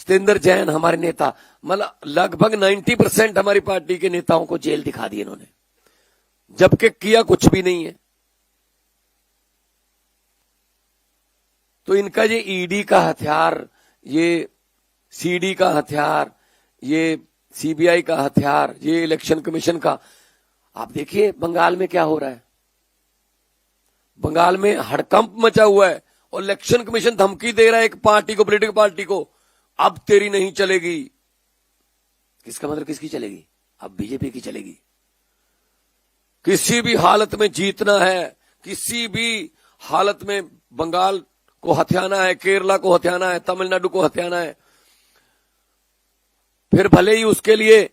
सत्येंद्र जैन हमारे नेता, मतलब लगभग 90% हमारी पार्टी के नेताओं को जेल दिखा दी इन्होंने, जबकि किया कुछ भी नहीं है। तो इनका ये ईडी का हथियार, ये सीडी का हथियार, ये सीबीआई का हथियार, ये इलेक्शन कमीशन का, आप देखिए बंगाल में क्या हो रहा है। बंगाल में हड़कंप मचा हुआ है और इलेक्शन कमीशन धमकी दे रहा है एक पार्टी को, पॉलिटिकल पार्टी को, अब तेरी नहीं चलेगी। किसका मतलब किसकी चलेगी? अब बीजेपी की चलेगी। किसी भी हालत में जीतना है, किसी भी हालत में बंगाल को हथियाना है, केरला को हथियाना है, तमिलनाडु को हथियाना है, फिर भले ही उसके लिए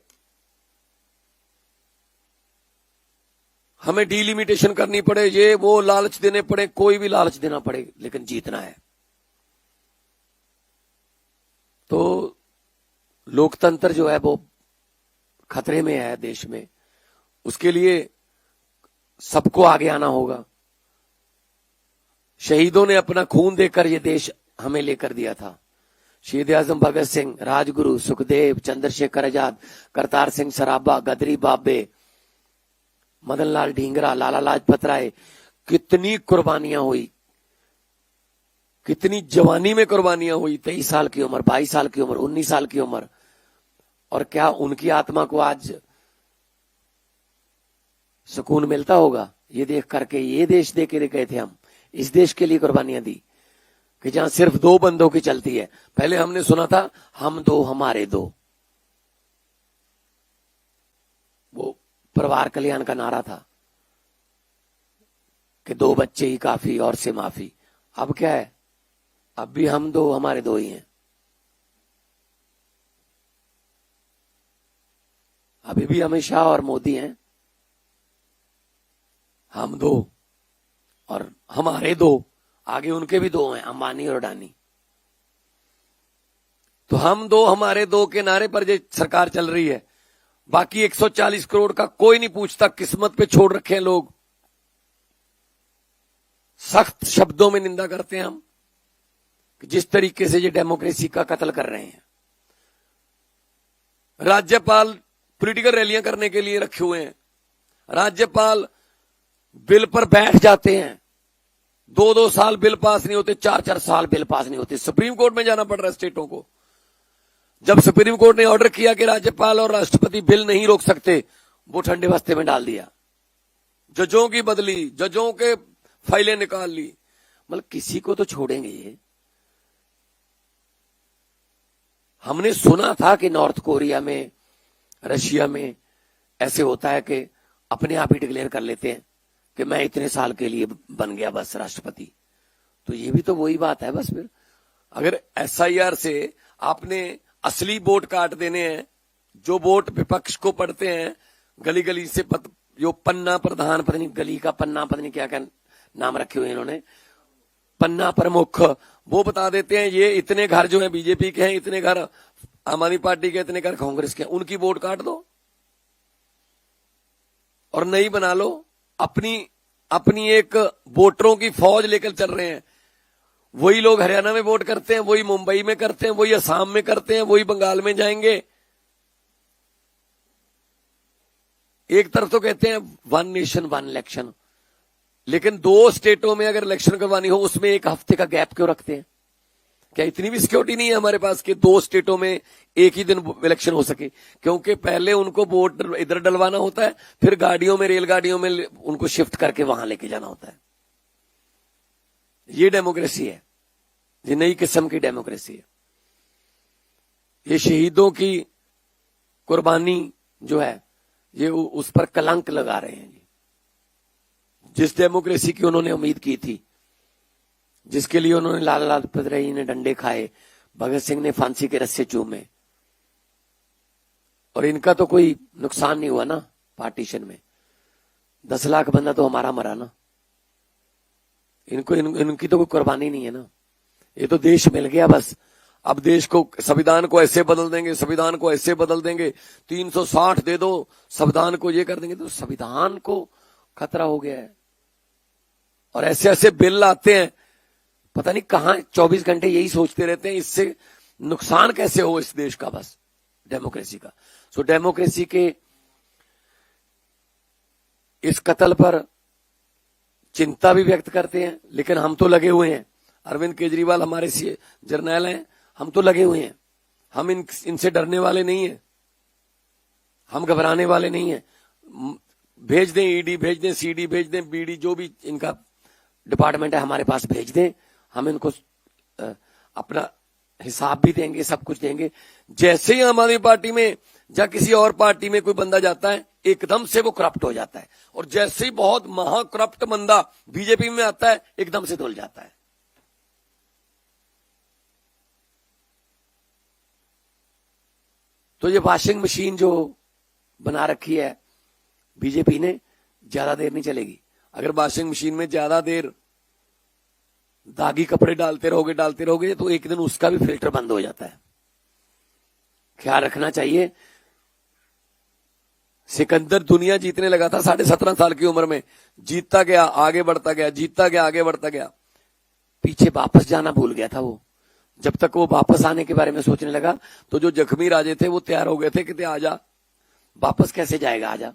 हमें डिलिमिटेशन करनी पड़े, ये वो लालच देने पड़े, कोई भी लालच देना पड़े, लेकिन जीतना है। तो लोकतंत्र जो है वो खतरे में है देश में, उसके लिए सबको आगे आना होगा। शहीदों ने अपना खून देकर ये देश हमें लेकर दिया था। शहीद आजम भगत सिंह, राजगुरु, सुखदेव, चंद्रशेखर आजाद, करतार सिंह सराभा, गदरी बाबे, मदन लाल ढींगरा, लाला लाजपत राय, कितनी कुर्बानियां हुई, कितनी जवानी में कुर्बानियां हुई। 23 साल की उम्र, 22 साल की उम्र, 19 साल की उम्र। और क्या उनकी आत्मा को आज सुकून मिलता होगा ये देख करके? ये देश दे के गए थे हम, इस देश के लिए कुर्बानियां दी कि जहां सिर्फ दो बंदों की चलती है। पहले हमने सुना था हम दो हमारे दो, वो परिवार कल्याण का नारा था कि 2 बच्चे ही काफी और से माफी। अब क्या है? अब भी हम दो हमारे दो ही हैं। अभी भी अमित शाह और मोदी हैं। हम दो और हमारे दो, आगे उनके भी दो हैं, अंबानी और अडानी। तो हम दो हमारे दो के नारे पर ये सरकार चल रही है। बाकी 140 करोड़ का कोई नहीं पूछता, किस्मत पे छोड़ रखे हैं लोग। सख्त शब्दों में निंदा करते हैं हम कि जिस तरीके से ये डेमोक्रेसी का कत्ल कर रहे हैं। राज्यपाल पॉलिटिकल रैलियां करने के लिए रखे हुए हैं। राज्यपाल बिल पर बैठ जाते हैं, 2-2 साल बिल पास नहीं होते, 4-4 साल बिल पास नहीं होते। सुप्रीम कोर्ट में जाना पड़ रहा है स्टेटों को। जब सुप्रीम कोर्ट ने ऑर्डर किया कि राज्यपाल और राष्ट्रपति बिल नहीं रोक सकते, वो ठंडे बस्ते में डाल दिया। जजों की बदली, जजों के फाइलें निकाल ली। मतलब किसी को तो छोड़ेंगे ये। हमने सुना था कि नॉर्थ कोरिया में, रशिया में ऐसे होता है कि अपने आप ही डिक्लेयर कर लेते हैं कि मैं इतने साल के लिए बन गया बस राष्ट्रपति। तो ये भी तो वही बात है बस। फिर अगर एसआईआर से आपने असली वोट काट देने हैं, जो वोट विपक्ष को पड़ते हैं, गली गली से जो पन्ना प्रधान, पता नहीं गली का पन्ना, पता नहीं क्या क्या नाम रखे हुए इन्होंने, पन्ना प्रमुख, वो बता देते हैं ये इतने घर जो है बीजेपी के हैं, इतने घर आम आदमी पार्टी के, इतने घर कांग्रेस के हैं, उनकी वोट काट दो और नई बना लो। अपनी एक वोटरों की फौज लेकर चल रहे हैं। वही लोग हरियाणा में वोट करते हैं, वही मुंबई में करते हैं, वही असम में करते हैं, वही बंगाल में जाएंगे। एक तरफ तो कहते हैं 1 नेशन 1 इलेक्शन, लेकिन 2 स्टेटों में अगर इलेक्शन करवानी हो उसमें 1 हफ्ते का गैप क्यों रखते हैं? क्या इतनी भी सिक्योरिटी नहीं है हमारे पास कि 2 स्टेटों में एक ही दिन इलेक्शन हो सके? क्योंकि पहले उनको वोट इधर डलवाना होता है, फिर गाड़ियों में, रेलगाड़ियों में उनको शिफ्ट करके वहां लेके जाना होता है। ये डेमोक्रेसी है, ये नई किस्म की डेमोक्रेसी है। ये शहीदों की कुर्बानी जो है ये उस पर कलंक लगा रहे हैं। जिस डेमोक्रेसी की उन्होंने उम्मीद की थी, जिसके लिए उन्होंने लाला लाजपत राय ने डंडे खाए, भगत सिंह ने फांसी के रस्से चूमे, और इनका तो कोई नुकसान नहीं हुआ ना पार्टीशन में। 10 लाख बंदा तो हमारा मरा ना। इनकी तो कोई कुर्बानी नहीं है ना। ये तो देश मिल गया बस। अब देश को, संविधान को ऐसे बदल देंगे, संविधान को ऐसे बदल देंगे, 360 दे दो, संविधान को ये कर देंगे। तो संविधान को खतरा हो गया है। और ऐसे ऐसे बिल आते हैं, पता नहीं कहां 24 घंटे यही सोचते रहते हैं। इससे नुकसान कैसे हो इस देश का, बस डेमोक्रेसी का। सो डेमोक्रेसी के इस कत्ल पर चिंता भी व्यक्त करते हैं, लेकिन हम तो लगे हुए हैं। अरविंद केजरीवाल हमारे जर्नैल हैं, हम तो लगे हुए हैं। हम इनसे डरने वाले नहीं हैं, हम घबराने वाले नहीं हैं। भेज दें ईडी, भेज दें सीडी, भेज दें बीडी, जो भी इनका डिपार्टमेंट है हमारे पास भेज दें, हम इनको अपना हिसाब भी देंगे, सब कुछ देंगे। जैसे ही आम आदमी पार्टी में या किसी और पार्टी में कोई बंदा जाता है, एकदम से वो करप्ट हो जाता है, और जैसे ही बहुत महा करप्ट बंदा बीजेपी में आता है, एकदम से धुल जाता है। तो ये वॉशिंग मशीन जो बना रखी है बीजेपी ने, ज्यादा देर नहीं चलेगी। अगर वॉशिंग मशीन में ज्यादा देर दागी कपड़े डालते रहोगे तो एक दिन उसका भी फिल्टर बंद हो जाता है। ख्याल रखना चाहिए। सिकंदर दुनिया जीतने लगा था 17.5 साल की उम्र में, जीतता गया, आगे बढ़ता गया, जीतता गया, आगे बढ़ता गया, पीछे वापस जाना भूल गया था वो। जब तक वो वापस आने के बारे में सोचने लगा तो जो जख्मी राजे थे वो तैयार हो गए थे कि आजा, वापस कैसे जाएगा, आजा।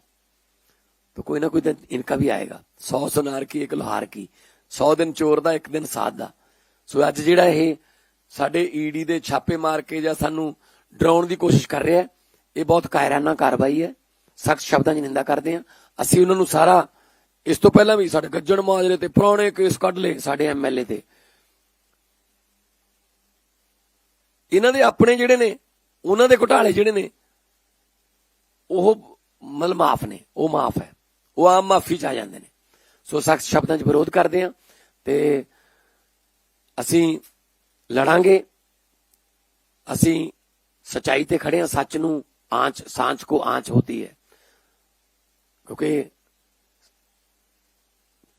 तो कोई ना कोई दिन इनका भी आएगा। 100 सुनार की एक लोहार की, 100 दिन चोर दा एक दिन साध दा। सो अज जिहड़ा ये साडे ईडी दे छापे मार के ਜਾਂ सानू डराउण दी कोशिश कर रहा है, ये बहुत कायराना कार्रवाई है। सख्त शब्दां 'ਚ निंदा करते हैं। ਅਸੀਂ ਉਹਨਾਂ ਨੂੰ ਸਾਰਾ ਇਸ ਤੋਂ ਪਹਿਲਾਂ ਵੀ ਸਾਡੇ ਗੱਜਣ ਮਾਜਰੇ ਤੇ ਪੁਰਾਣੇ ਕੇਸ ਕੱਢ ਲਏ ਸਾਡੇ ਐਮਐਲਏ ਤੇ। ਇਹਨਾਂ ਦੇ ਆਪਣੇ ਜਿਹੜੇ ਨੇ, ਉਹਨਾਂ ਦੇ ਘੁਟਾਲੇ ਜਿਹੜੇ ਨੇ ਉਹ ਮਤਲਬ ਮਾਫ ਨੇ, ਉਹ ਮਾਫ ਹੈ, ਉਹ ਆਮ ਮਾਫੀ 'ਚ ਆ ਜਾਂਦੇ ਨੇ। ਸੋ ਸਖਤ ਸ਼ਬਦਾਂ 'ਚ ਵਿਰੋਧ ਕਰਦੇ ਆ ਤੇ ਅਸੀਂ ਲੜਾਂਗੇ। ਅਸੀਂ सच्चाई ते खड़े हैं, सच नू आंच, सांच को आंच होती है, क्योंकि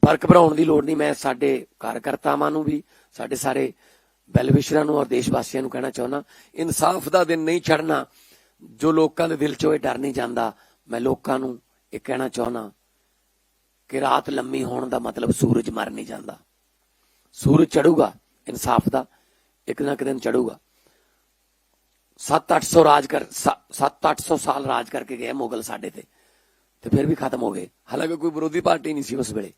फर्क भराउण दी लोड़ नहीं। मैं साडे कार्यकर्तावां नू भी, साडे सारे वैलविशरां नू और देशवासियों नू कहना चाहुंदा, इंसाफ दा दिन नहीं छड़ना। जो लोकां दे दिल चों ये डर नहीं जांदा, मैं लोकां नू ये कहना चाहुंदा कि रात लम्मी होण दा मतलब सूरज मर नहीं जांदा। सूरज चढ़ूगा इंसाफ दा, एक ना एक दिन चढ़ूगा। 700-800 साल राज करके गए मुगल साडे ते, फिर भी खत्म हो गए। हालांकि कोई विरोधी पार्टी नहीं सी उस वेले,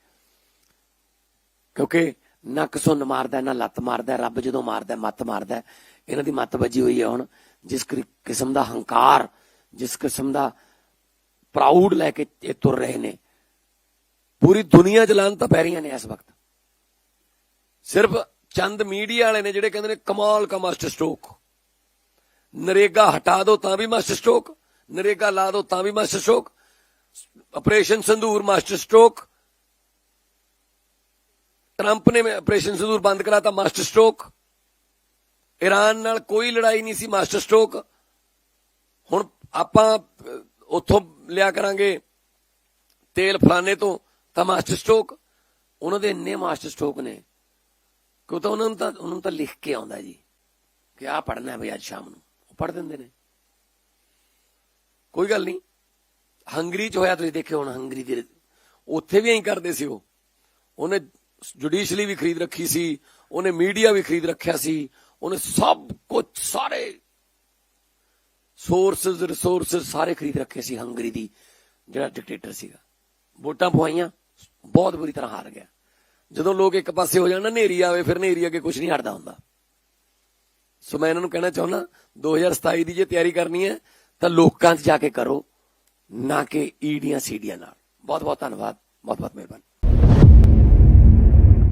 क्योंकि नक सुन मारदा ना लत्त मारदा, रब जदों मारदा मत मारदा। इन्हां दी मत बजी हुई है हुण। जिस किस्म दा हंकार, जिस किस्म दा प्राउड लैके तुर रहे ने, पूरी दुनिया च लानतां पै रहीआं ने इस वक्त। सिर्फ चंद मीडिया वाले ने जिहड़े कहंदे ने कमाल का मास्टर स्ट्रोक, नरेगा हटा दो तां भी मास्टर स्ट्रोक, नरेगा ला दो तां भी master stroke, operation संदूर master stroke, Trump ने ऑपरेशन संदूर बंद कराता मास्टर स्ट्रोक, ईरान नाल कोई लड़ाई नहीं सी मास्टर स्ट्रोक। हुण आपां उत्थों लिया करांगे तेल फलाने तो तां मास्टर स्ट्रोक। उन्हां दे इन्ने मास्टर स्ट्रोक ने कि तां उन्हां तां लिख के आउंदा जी कि आ पढ़ना है भाई अज शाम नूं, पढ़ देंदे ने। कोई गल नहीं। हंगरी च होया, तुसीं देखे हुण हंगरी दे उत्थे भी ऐं करदे सी। उन्हें जुडिशली भी खरीद रखी सी, उन्हें मीडिया भी खरीद रखिया सी, उन्हें सब कुछ सारे सोर्सेज रिसोर्सेज सारे खरीद रखे सी। हंगरी दी जिहड़ा डिक्टेटर सीगा, वोटां पवाइयां, बहुत बुरी तरह हार गया। जदों लोग एक पासे हो जाण, नेरी आवे, फिर नेरी अगे कुछ नहीं हटदा हुंदा। सो मैं इन्होंने कहना चाहना 2027 की जो तैयारी करनी है तो लोकां च जाके करो, ना कि ईडियां सीडियां नाल। बहुत बहुत धन्यवाद, बहुत बहुत मेहरबानी।